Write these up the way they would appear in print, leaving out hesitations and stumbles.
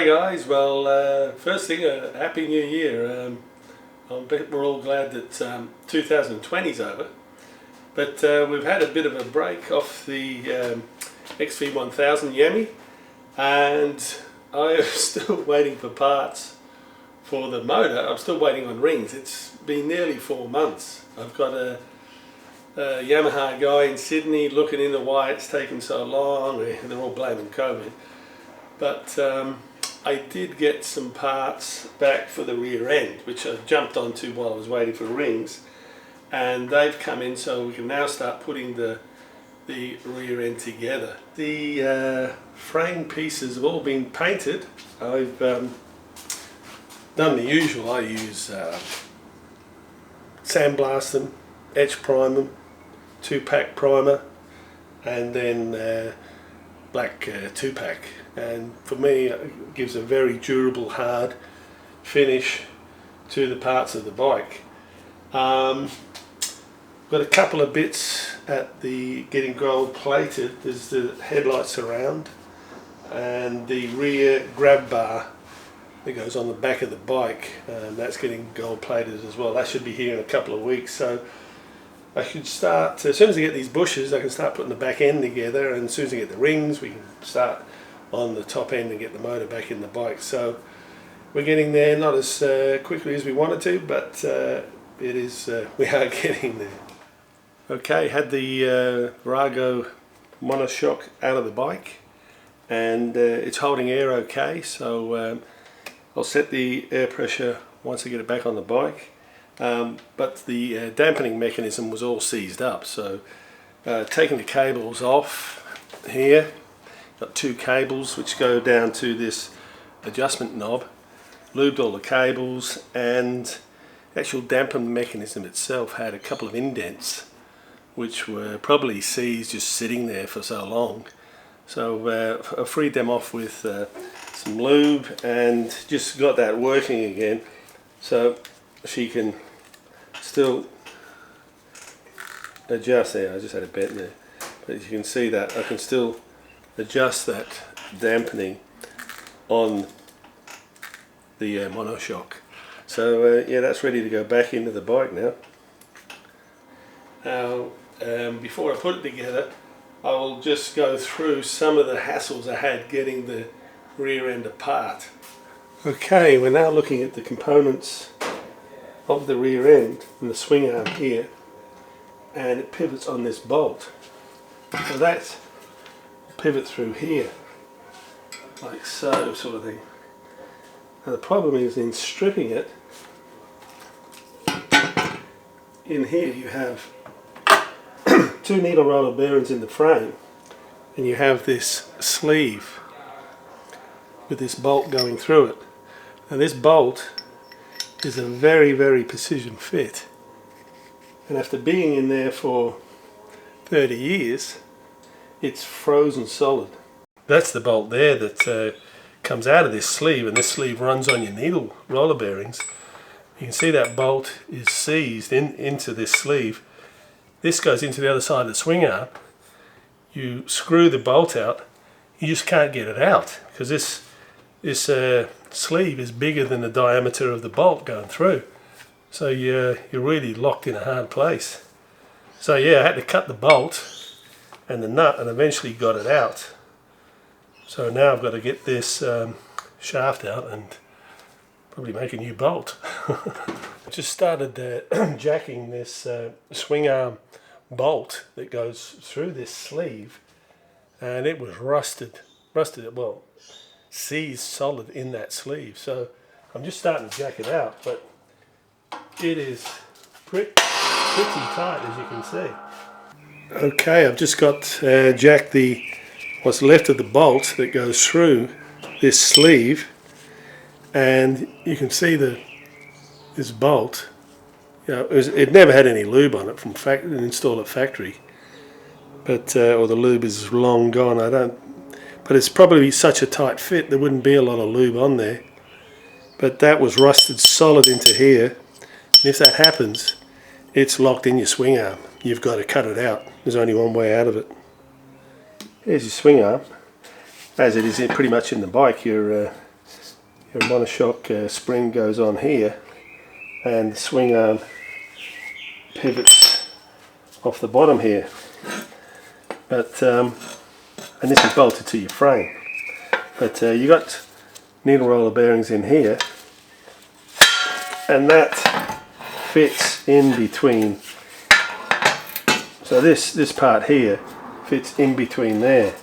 Hi guys, well first thing, Happy New Year. I bet we're all glad that 2020 is over, but we've had a bit of a break off the XV1000 Yami, and I am still waiting for parts for the motor. I'm still waiting on rings. It's been nearly 4 months. I've got a Yamaha guy in Sydney looking into why it's taken so long. They're all blaming COVID. But I did get some parts back for the rear end, which I jumped onto while I was waiting for rings, and they've come in, so we can now start putting the rear end together. The frame pieces have all been painted. I've done the usual. I use sandblast them, etch prime them, 2-pack primer, and then black 2-pack. And for me it gives a very durable, hard finish to the parts of the bike. Got a couple of bits at the getting gold plated. There's the headlight surround and the rear grab bar that goes on the back of the bike, and that's getting gold plated as well. That should be here in a couple of weeks, so I should start, as soon as I get these bushes, I can start putting the back end together, and as soon as I get the rings, we can start on the top end and get the motor back in the bike. So we're getting there, not as quickly as we wanted to, but it is. We are getting there. Okay, had the Virago Monoshock out of the bike, and it's holding air okay, so I'll set the air pressure once I get it back on the bike. But the dampening mechanism was all seized up, so taking the cables off here, got 2 cables which go down to this adjustment knob, lubed all the cables, and the actual dampening mechanism itself had a couple of indents which were probably seized just sitting there for so long. So I freed them off with some lube and just got that working again, so she can still adjust there. I just had a bent there, but you can see that I can still adjust that dampening on the Monoshock. So yeah, that's ready to go back into the bike now. Now before I put it together, I will just go through some of the hassles I had getting the rear end apart. Okay, we're now looking at the components of the rear end and the swing arm here, and it pivots on this bolt. So that's pivot through here, like so, sort of thing. Now the problem is in stripping it, in here you have 2 needle roller bearings in the frame, and you have this sleeve with this bolt going through it. Now this bolt is a very, very precision fit, and after being in there for 30 years it's frozen solid. That's the bolt there that comes out of this sleeve, and this sleeve runs on your needle roller bearings. You can see that bolt is seized into this sleeve. This goes into the other side of the swing arm. You screw the bolt out, you just can't get it out because this sleeve is bigger than the diameter of the bolt going through, so you're really locked in a hard place. So yeah, I had to cut the bolt and the nut and eventually got it out. So now I've got to get this shaft out and probably make a new bolt. I just started jacking this swing arm bolt that goes through this sleeve, and it was rusted, well, seized solid in that sleeve. So I'm just starting to jack it out, but it is pretty tight, as you can see. Okay, I've just got jacked what's left of the bolt that goes through this sleeve, and you can see this bolt. You know, it never had any lube on it from factory, installed at factory, but or the lube is long gone. But it's probably such a tight fit there wouldn't be a lot of lube on there. But that was rusted solid into here, and if that happens, it's locked in your swing arm. You've got to cut it out. There's only one way out of it. Here's your swing arm. As it is pretty much in the bike, your your Monoshock spring goes on here, and the swing arm pivots off the bottom here. But and this is bolted to your frame. But you got needle roller bearings in here, and that fits in between. So this part here fits in between there,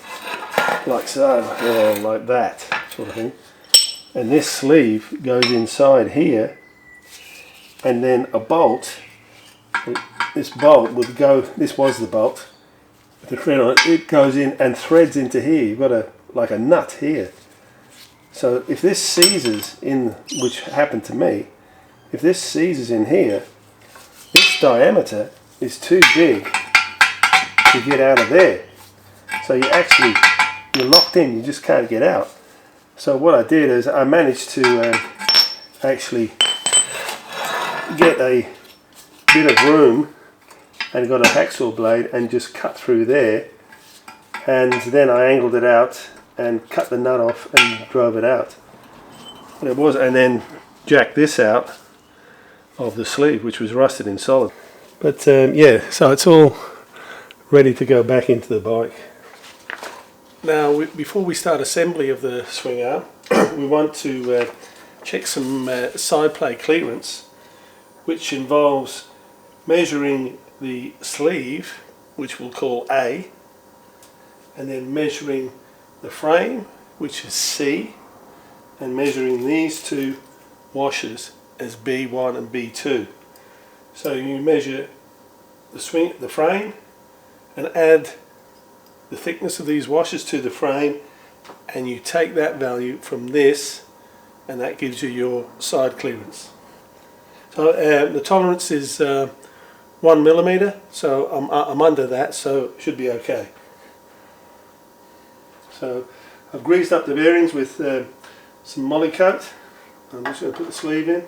like so, or like that sort of thing. And this sleeve goes inside here, and then a bolt. This bolt would go. This was the bolt with the thread on it. It goes in and threads into here. You've got like a nut here. So if this seizes in, which happened to me, if this seizes in here, this diameter is too big to get out of there. So you're locked in, you just can't get out. So what I did is I managed to actually get a bit of room and got a hacksaw blade and just cut through there, and then I angled it out and cut the nut off and drove it out. And then jacked this out of the sleeve, which was rusted in solid. But yeah, so it's all ready to go back into the bike. Now, before we start assembly of the swing arm, we want to check some side plate clearance, which involves measuring the sleeve, which we'll call A, and then measuring the frame, which is C, and measuring these two washers as B1 and B2. So you measure the frame and add the thickness of these washers to the frame, and you take that value from this, and that gives you your side clearance. So the tolerance is 1 millimeter, so I'm under that, so it should be okay. So I've greased up the bearings with some moly coat. I'm just going to put the sleeve in.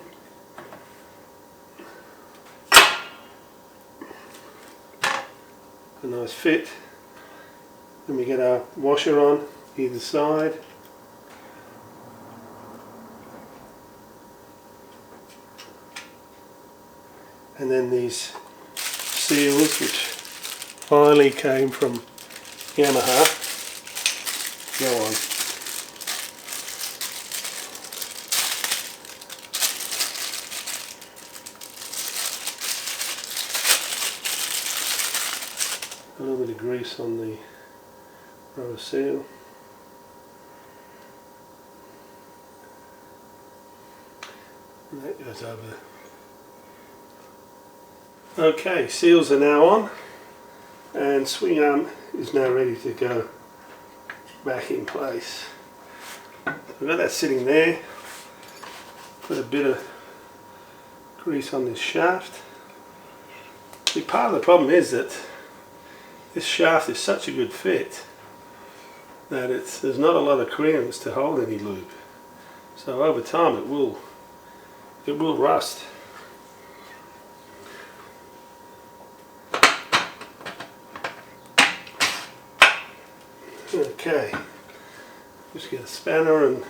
A nice fit. Then we get our washer on either side. And then these seals, which finally came from Yamaha, go on. A little bit of grease on the rubber seal. And that goes over. Okay, seals are now on, and swing arm is now ready to go back in place. I've got that sitting there. Put a bit of grease on this shaft. See, part of the problem is that this shaft is such a good fit that there's not a lot of clearance to hold any lube. So over time it will rust. Okay, just get a spanner and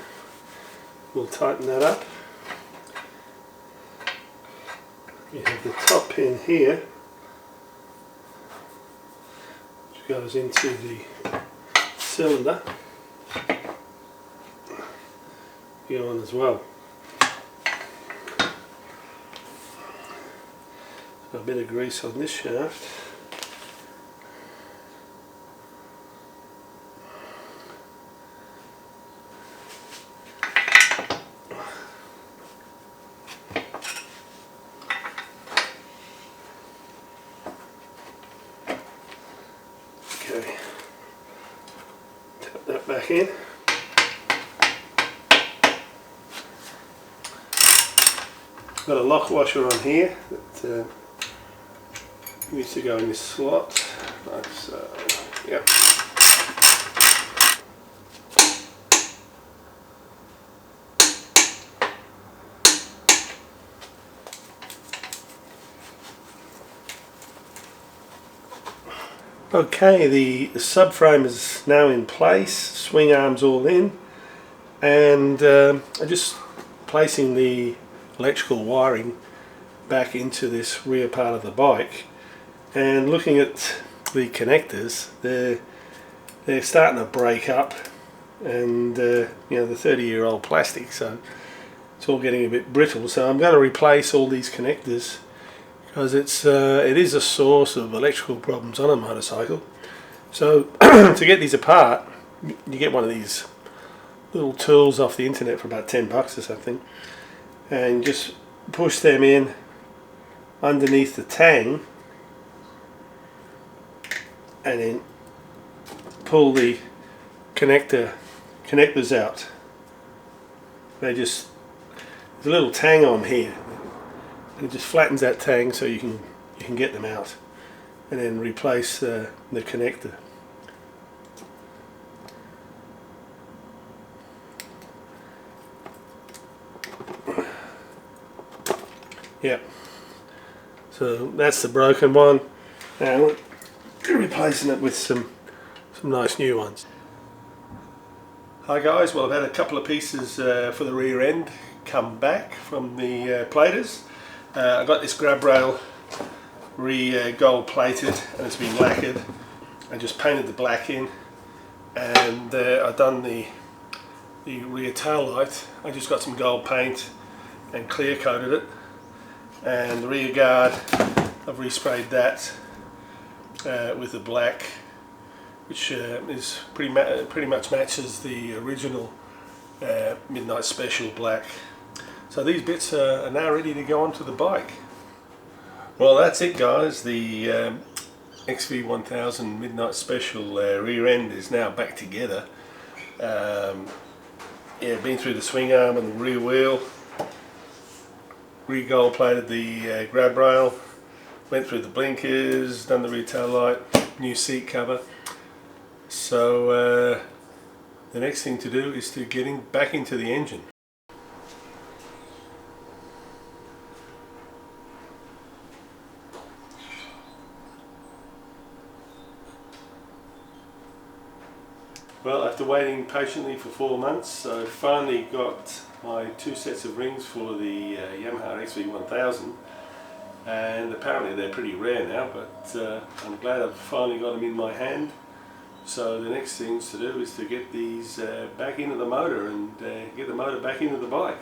we'll tighten that up. You have the top pin here, which goes into the cylinder. Go on as well. So a bit of grease on this shaft. Okay, tap that back in. Got a lock washer on here that needs to go in this slot, like so. Yep. Okay, the subframe is now in place, swing arms all in, and I just placing the electrical wiring back into this rear part of the bike, and looking at the connectors, they're starting to break up, and you know, the 30-year-old plastic, so it's all getting a bit brittle. So I'm going to replace all these connectors because it is a source of electrical problems on a motorcycle. So to get these apart, you get one of these little tools off the internet for about $10 or something, and just push them in underneath the tang, and then pull the connectors out. There's a little tang on here, and it just flattens that tang so you can get them out, and then replace the connector. Yep. So that's the broken one. Now we're replacing it with some nice new ones. Hi guys, well, I've had a couple of pieces for the rear end come back from the platers. I got this grab rail gold plated, and it's been lacquered. I just painted the black in, and I've done the rear tail light. I just got some gold paint and clear coated it, and the rear guard I've resprayed that with the black, which is pretty much matches the original Midnight Special black. So these bits are now ready to go onto the bike. Well, that's it guys, the XV1000 Midnight Special rear end is now back together. Yeah, been through the swing arm and the rear wheel, re-gold plated the grab rail, went through the blinkers, done the rear tail light, new seat cover. So the next thing to do is to get back into the engine. Well, after waiting patiently for 4 months, I finally got my 2 sets of rings for the Yamaha XV1000, and apparently they're pretty rare now, but I'm glad I've finally got them in my hand. So the next things to do is to get these back into the motor and get the motor back into the bike.